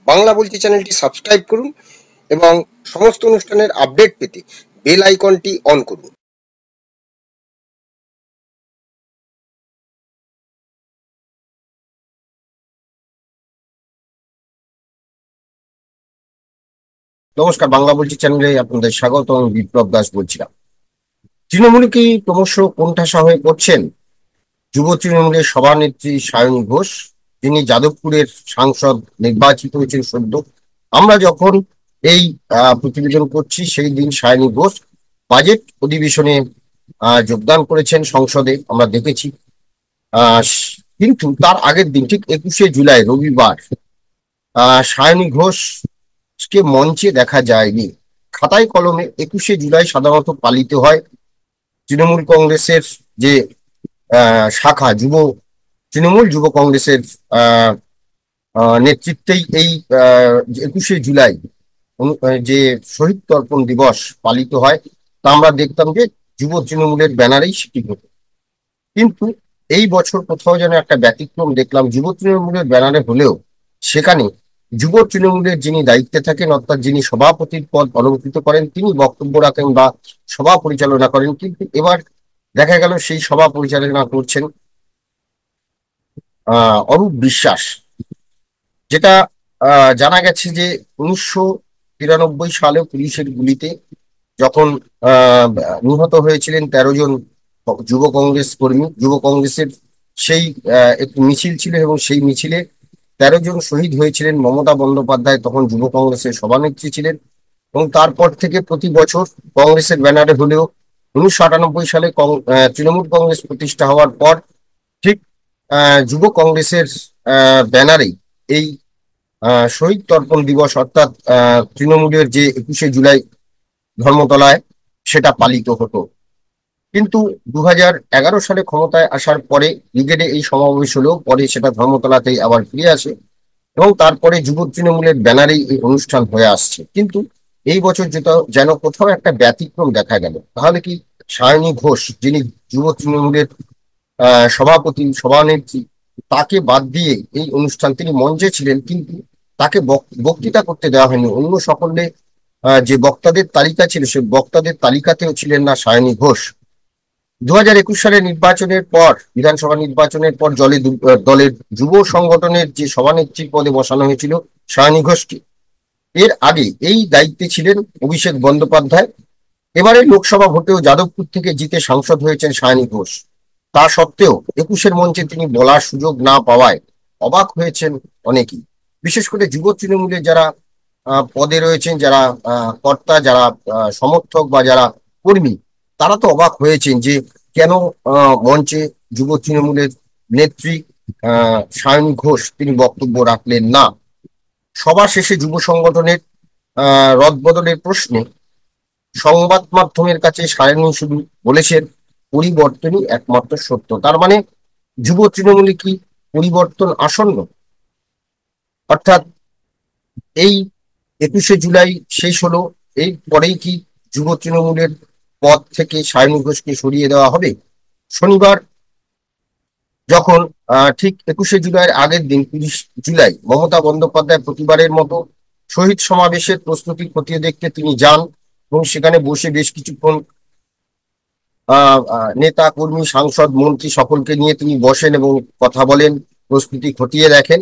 বাংলা বলছি চ্যানেলটি সাবস্ক্রাইব করুন এবং সমস্ত অনুষ্ঠানের আপডেট পেতে বেল আইকনটি অন করুন। নমস্কার, বাংলা বলছি চ্যানেলে আপনাদের স্বাগত। আমি বিপ্লব দাস বলছিলাম। তৃণমূল কি ক্রমশ কোণঠাসা হয়ে পড়ছেন? যুব তৃণমূলের সভানেত্রী সায়নী ঘোষ, যিনি যাদবপুরের সাংসদ নির্বাচিত হয়েছেন সদ্য। আমরা যখন এই প্রতিবেদন করছি সেই দিন সায়নী ঘোষ বাজেট অধিবেশনে যোগদান করেছেন সংসদে, আমরা দেখেছি। কিন্তু তার আগের দিন ঠিক 21শে জুলাই রবিবার সায়নী ঘোষকে মঞ্চে দেখা যায়নি। খাতায় কলমে 21শে জুলাই সাধারণত পালিত হয় তৃণমূল কংগ্রেসের যে শাখা তৃণমূল যুব কংগ্রেসের নেতৃত্বেই এই 21শে জুলাই যে শহীদ তর্পণ দিবস পালিত হয়, তা আমরা দেখতাম যে যুব তৃণমূলের ব্যানারেই সেটি হতো। কিন্তু এই বছর কোথাও যেন একটা ব্যতিক্রম দেখলাম। যুব তৃণমূলের ব্যানারে হলেও সেখানে যুব তৃণমূলের যিনি দায়িত্বে থাকেন, অর্থাৎ যিনি সভাপতির পদ অলঙ্কৃত করেন, তিনি বক্তব্য রাখেন বা সভা পরিচালনা করেন। কিন্তু এবার দেখা গেল সেই সভা পরিচালনা করছেন অরূপ বিশ্বাস। যেটা জানা গেছে যে 1993 সালে পুলিশের গুলিতে যখন নিহত হয়েছিলেন 13 জন যুব কংগ্রেস কর্মী, যুব কংগ্রেসের সেই একটি মিছিল ছিল এবং সেই মিছিলে 13 জন শহীদ হয়েছিলেন। মমতা বন্দ্যোপাধ্যায় তখন যুব কংগ্রেসের সভানেত্রী ছিলেন এবং তারপর থেকে প্রতি বছর কংগ্রেসের ব্যানারে হলেও 1998 সালে তৃণমূল কংগ্রেস প্রতিষ্ঠা হওয়ার পর ঠিক যুব কংগ্রেসের ব্যানারে এই শহীদ তর্পণ দিবস অর্থাৎ তৃণমূলের যে 21শে জুলাই ধর্মতলায় সেটা পালিত হতো। কিন্তু 2011 সালে ক্ষমতায় আসার পরে ব্রিগেডে এই সমাবেশ হলেও পরে সেটা ধর্মতলাতেই আবার ফিরে আসে এবং তারপরে যুব তৃণমূলের ব্যানারেই এই অনুষ্ঠান হয়ে আসছে। কিন্তু এই বছর যেন কোথাও একটা ব্যতিক্রম দেখা গেল। তাহলে কি সায়নী ঘোষ, যিনি যুব তৃণমূলের সভাপতি সভানেত্রী, তাকে বাদ দিয়ে এই অনুষ্ঠান, তিনি মঞ্চে ছিলেন কিন্তু তাকে বক্তৃতা করতে দেওয়া হয়নি। অন্য সকলে যে বক্তাদের তালিকা ছিল সে বক্তাদের তালিকাতেও ছিলেন না সায়নী ঘোষ। 2021 সালের নির্বাচনের পর, বিধানসভা নির্বাচনের পর দলের যুব সংগঠনের যে সভানেত্রীর পদে বসানো হয়েছিল সায়নী ঘোষকে। এর আগে এই দায়িত্বে ছিলেন অভিষেক বন্দ্যোপাধ্যায়। এবারে লোকসভা ভোটেও যাদবপুর থেকে জিতে সাংসদ হয়েছেন সায়নী ঘোষ। তা সত্ত্বেও 21-এর মঞ্চে তিনি বলার সুযোগ না পাওয়ায় অবাক হয়েছেন অনেকেই। বিশেষ করে যুব তৃণমূলের যারা পদে রয়েছেন, যারা কর্তা, যারা সমর্থক বা যারা কর্মী, তারা তো অবাক হয়েছেন যে কেন মঞ্চে যুব তৃণমূলের নেত্রী সায়নী ঘোষ তিনি বক্তব্য রাখলেন না। সভা শেষে যুব সংগঠনের রদবদলের প্রশ্নে সংবাদ মাধ্যমের কাছে সায়নী শুধু বলেছেন, পরিবর্তনই একমাত্র সত্য। তার মানে যুব তৃণমূলে কি পরিবর্তন আসন্ন? অর্থাৎ এই 21শে জুলাই শেষ হলো, এই পরেই কি যুব তৃণমূলের পদ থেকে সায়নী ঘোষকে সরিয়ে দেওয়া হবে? শনিবার যখন ঠিক 21শে জুলাইয়ের আগের দিন 30 জুলাই মমতা বন্দ্যোপাধ্যায় প্রতিবারের মতো শহীদ সমাবেশের প্রস্তুতি খতিয়ে দেখতে তিনি যান এবং সেখানে বসে বেশ কিছুক্ষণ নেতা কর্মী সাংসদ মন্ত্রী সকলকে নিয়ে তিনি বসেন এবং কথা বলেন, প্রস্তুতি খতিয়ে দেখেন।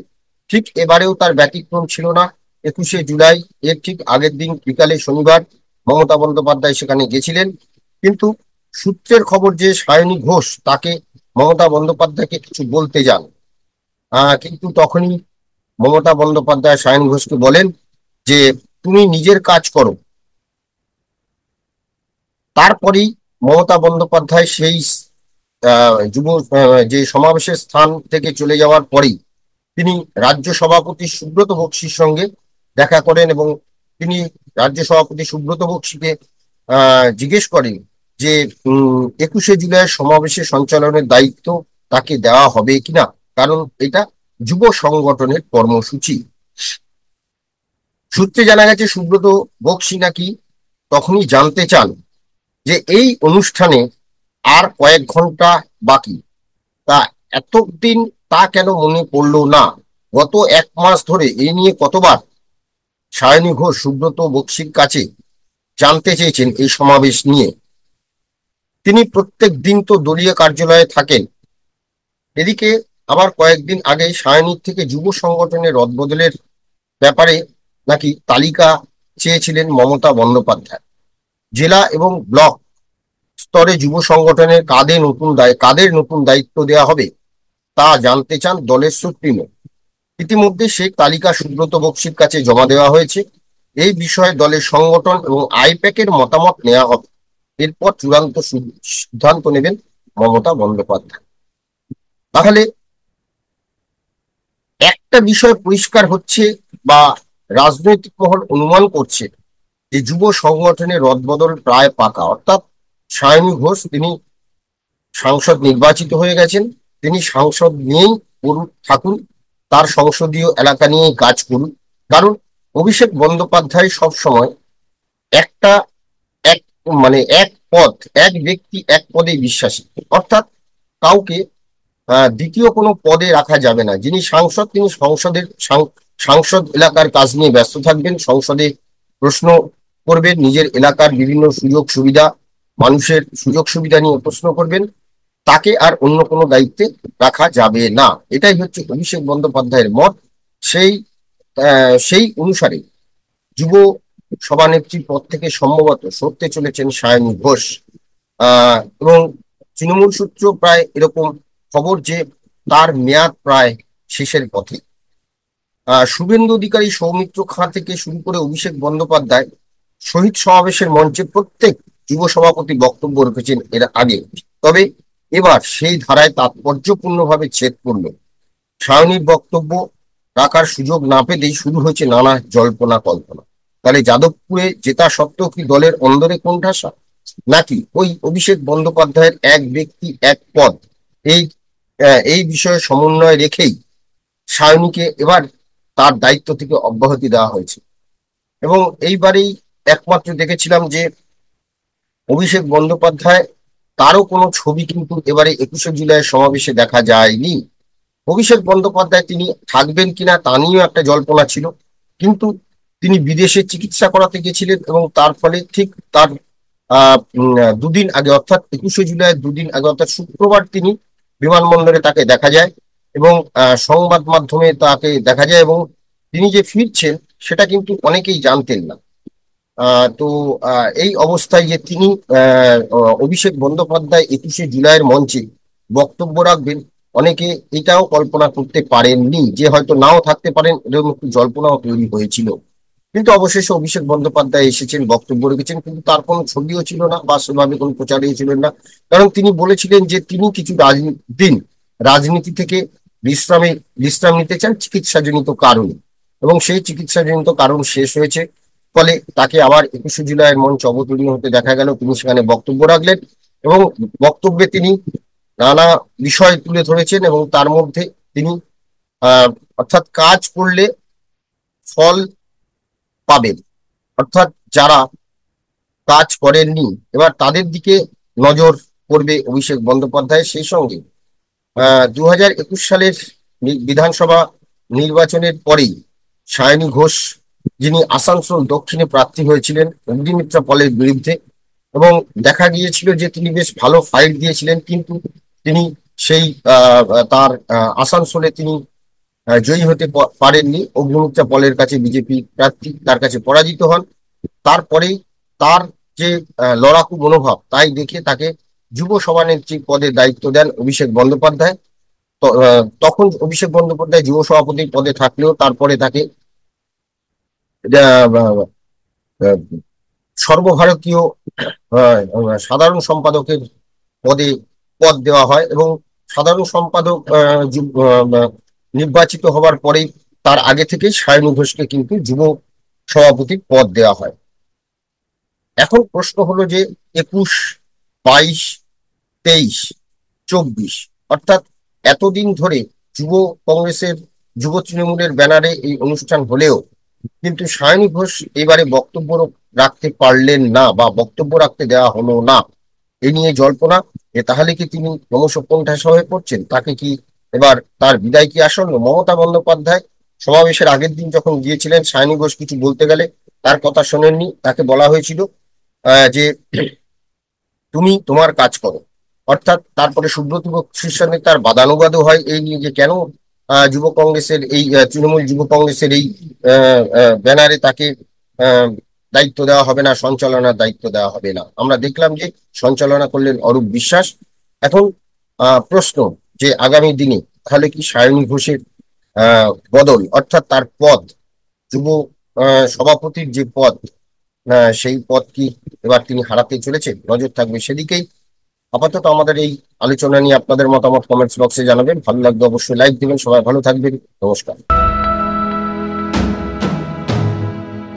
ঠিক এবারেও তার ব্যতিক্রম ছিল না। 21শে জুলাই এর ঠিক আগের দিন বিকালে শনিবার মমতা বন্দ্যোপাধ্যায় সেখানে গেছিলেন, কিন্তু সূত্রের খবর যে সায়নী ঘোষ তাকে মমতা বন্দ্যোপাধ্যায়কে কিছু বলতে যান। কিন্তু তখনই মমতা বন্দ্যোপাধ্যায় সায়নী ঘোষকে বলেন যে তুমি নিজের কাজ করো। তারপরেই মমতা বন্দ্যোপাধ্যায় সেই যুব যে সমাবেশের স্থান থেকে চলে যাওয়ার পরেই তিনি রাজ্য সভাপতি সুব্রত বক্সির সঙ্গে দেখা করেন এবং তিনি রাজ্য সভাপতি সুব্রত বক্সিকে জিজ্ঞেস করেন যে 21শে জুলাই সমাবেশের সঞ্চালনের দায়িত্ব তাকে দেওয়া হবে কিনা, কারণ এটা যুব সংগঠনের কর্মসূচি। সূত্রে জানা গেছে সুব্রত বক্সি নাকি তখনই জানতে চান যে এই অনুষ্ঠানে আর কয়েক ঘন্টা বাকি, তা এতদিন তা কেন মনে পড়লো না? গত 1 মাস ধরে এই নিয়ে কতবার সায়নী ঘোষ সুব্রত বক্সির কাছে জানতে চেয়েছেন এই সমাবেশ নিয়ে। তিনি প্রত্যেক দিন তো দলীয় কার্যালয়ে থাকেন, এদিকে আবার কয়েকদিন আগে সায়নীর থেকে যুব সংগঠনের রদবদলের ব্যাপারে নাকি তালিকা চেয়েছিলেন মমতা বন্দ্যোপাধ্যায়। জেলা এবং ব্লক স্তরে যুব সংগঠনের কাদের নতুন দায়িত্ব দেওয়া হবে তা জানতে চান দলের সুপ্রিমো। ইতিমধ্যে সেই তালিকা সুব্রত বক্সির কাছে জমা দেওয়া হয়েছে। এই বিষয়ে দলের সংগঠন এবং আইপ্যাকের মতামত নেওয়া হবে। এরপর চূড়ান্ত সিদ্ধান্ত নেবেন মমতা বন্দ্যোপাধ্যায়। তাহলে একটা বিষয় পরিষ্কার হচ্ছে, বা রাজনৈতিক মহল অনুমান করছে, যে যুব সংগঠনের রদবদল প্রায় পাকা। অর্থাৎ সায়নী ঘোষ তিনি সাংসদ নির্বাচিত হয়ে গেছেন, তিনি সাংসদ নিয়েই থাকুন, তার সংসদীয় এলাকা নিয়েই কাজ করুন। কারণ অভিষেক বন্দ্যোপাধ্যায় সব সময় একটা এক মানে এক পদ, এক ব্যক্তি এক পদে বিশ্বাসী। অর্থাৎ কাউকে দ্বিতীয় কোনো পদে রাখা যাবে না। যিনি সাংসদ তিনি সাংসদ এলাকার কাজ নিয়ে ব্যস্ত থাকবেন, সংসদে প্রশ্ন করবেন, নিজের এলাকার বিভিন্ন সুযোগ সুবিধা, মানুষের সুযোগ সুবিধা নিয়ে প্রশ্ন করবেন, তাকে আর অন্য কোনো দায়িত্বে রাখা যাবে না। এটাই হচ্ছে অভিষেক বন্দ্যোপাধ্যায়ের মত। সেই অনুসারে যুব সভানেত্রী পদ থেকে সম্ভবত সরতে চলেছেন সায়নী ঘোষ। এবং তৃণমূল সূত্র প্রায় এরকম খবর যে তার মেয়াদ প্রায় শেষের পথে। শুভেন্দু অধিকারী, সৌমিত্র খাঁ থেকে শুরু করে অভিষেক বন্দ্যোপাধ্যায় শহীদ সমাবেশের মঞ্চে প্রত্যেক যুব সভাপতি বক্তব্য রেখেছেন এর আগে। তবে এবার সেই ধারায় তাৎপর্যপূর্ণভাবে ছেদ পড়ল। সায়নীর বক্তব্য রাখার সুযোগ না পেতেই শুরু হয়েছে নানা জল্পনা কল্পনা। তাহলে যাদবপুরে জেতা সত্ত্বেও কি দলের অন্দরে কোণঠাসা, নাকি ওই অভিষেক বন্দ্যোপাধ্যায়ের এক ব্যক্তি এক পদ এই এই বিষয়ে সমন্বয় রেখেই সায়নীকে এবার তার দায়িত্ব থেকে অব্যাহতি দেওয়া হয়েছে। এবং এইবারেই একমাত্র দেখেছিলাম যে অভিষেক বন্দ্যোপাধ্যায়, তারও কোনো ছবি কিন্তু এবারে 21শে জুলাইয়ের সমাবেশে দেখা যায়নি। অভিষেক বন্দ্যোপাধ্যায় তিনি থাকবেন কিনা তা নিয়েও একটা জল্পনা ছিল, কিন্তু তিনি বিদেশে চিকিৎসা করাতে গেছিলেন এবং তার ফলে ঠিক তার দুদিন আগে, অর্থাৎ 21শে জুলাইয়ের দুদিন আগে, অর্থাৎ শুক্রবার তিনি বিমানবন্দরে তাকে দেখা যায় এবং সংবাদ মাধ্যমে তাকে দেখা যায়, এবং তিনি যে ফিরছেন সেটা কিন্তু অনেকেই জানতেন না। তো এই অবস্থায় যে তিনি অভিষেক বন্দ্যোপাধ্যায় 21শে জুলাইয়ের মঞ্চে বক্তব্য রাখবেন, অনেকে এটাও কল্পনা করতে পারেননি, যে হয়তো নাও থাকতে পারেন, এরকম একটু জল্পনাও তৈরি হয়েছিল। কিন্তু অবশেষে অভিষেক বন্দ্যোপাধ্যায় এসেছেন, বক্তব্য রেখেছেন, কিন্তু তার কোনো ছবিও ছিল না বা সেভাবে কোনো প্রচারেও ছিলেন না। কারণ তিনি বলেছিলেন যে তিনি কিছু দিন রাজনীতি থেকে বিশ্রাম নিতে চান চিকিৎসাজনিত কারণে, এবং সেই চিকিৎসাজনিত কারণ শেষ হয়েছে। ফলে তাকে আবার 21শে জুলাইয়ের মঞ্চ অবতীর্ণ হতে দেখা গেল। তিনি সেখানে বক্তব্য রাখলেন এবং বক্তব্যে তিনি নানা বিষয় তুলে ধরেছেন, এবং তার মধ্যে তিনি অর্থাৎ কাজ করলে ফল পাবেন, অর্থাৎ যারা কাজ করেননি এবার তাদের দিকে নজর করবে অভিষেক বন্দ্যোপাধ্যায়। সেই সঙ্গে 2021 সালের বিধানসভা নির্বাচনের পরেই সায়নী ঘোষ, যিনি আসানসোল দক্ষিণে প্রার্থী হয়েছিলেন অগ্নিমিত্রা পলের বিরুদ্ধে, এবং দেখা গিয়েছিল যে তিনি বেশ ভালো ফাইট দিয়েছিলেন, কিন্তু তিনি সেই তার আসানসোলে তিনি জয়ী হতে পারেননি। অগ্নিমিত্রা পলের কাছে বিজেপি প্রার্থী তার কাছে পরাজিত হন। তারপরেই তার যে লড়াকু মনোভাব, তাই দেখে তাকে যুব সভানেত্রী পদে দায়িত্ব দেন অভিষেক বন্দ্যোপাধ্যায়। তখন অভিষেক বন্দ্যোপাধ্যায় যুব সভাপতি পদে থাকলেও তারপরে তাকে সর্বভারতীয় সাধারণ সম্পাদকের পদ দেওয়া হয়, এবং সাধারণ সম্পাদক নির্বাচিত হবার পরেই তার আগে থেকে সায়নী ঘোষকে কিন্তু যুব সভাপতির পদ দেওয়া হয়। এখন প্রশ্ন হলো যে 21, 22, 23, 24, অর্থাৎ এতদিন ধরে যুব কংগ্রেসের, যুব তৃণমূলের ব্যানারে এই অনুষ্ঠান হলেও কিন্তু সায়নী ঘোষ এবারে বক্তব্য রাখতে পারলেন না, বা বক্তব্য রাখতে দেওয়া হলো না। এ নিয়ে জল্পনা, তাহলে কি তিনি ক্রমশ কোণঠাসা হয়ে পড়ছেন? তাকে কি এবার তার বিদায় কি আসন্ন? মমতা বন্দ্যোপাধ্যায় সমাবেশের আগের দিন যখন গিয়েছিলেন, সায়নী ঘোষ কিছু বলতে গেলে তার কথা শোনেননি। তাকে বলা হয়েছিল যে তুমি তোমার কাজ করো। অর্থাৎ তারপরে সুব্রত বক্সির সঙ্গে তার বাদানুবাদও হয় এই নিয়ে যে কেন যুব কংগ্রেসের এই তৃণমূল যুব কংগ্রেসের এই ব্যানারে তাকে আহ, দায়িত্ব দেওয়া হবে না, সঞ্চালনার দায়িত্ব দেওয়া হবে না। আমরা দেখলাম যে সঞ্চালনা করলেন অরূপ বিশ্বাস। এখন প্রশ্ন যে আগামী দিনে তাহলে কি সায়নী ঘোষের বদল, অর্থাৎ তার পদ, যুব সভাপতির যে পদ, সেই পদ কি এবার তিনি হারাতে চলেছে? নজর থাকবে সেদিকেই। আপাতত আমাদের এই আলোচনা নিয়ে আপনাদের মতামত কমেন্টস বক্সে জানাবেন। ভালো লাগবে অবশ্যই লাইক দিবেন। সবাই ভালো থাকবেন। নমস্কার।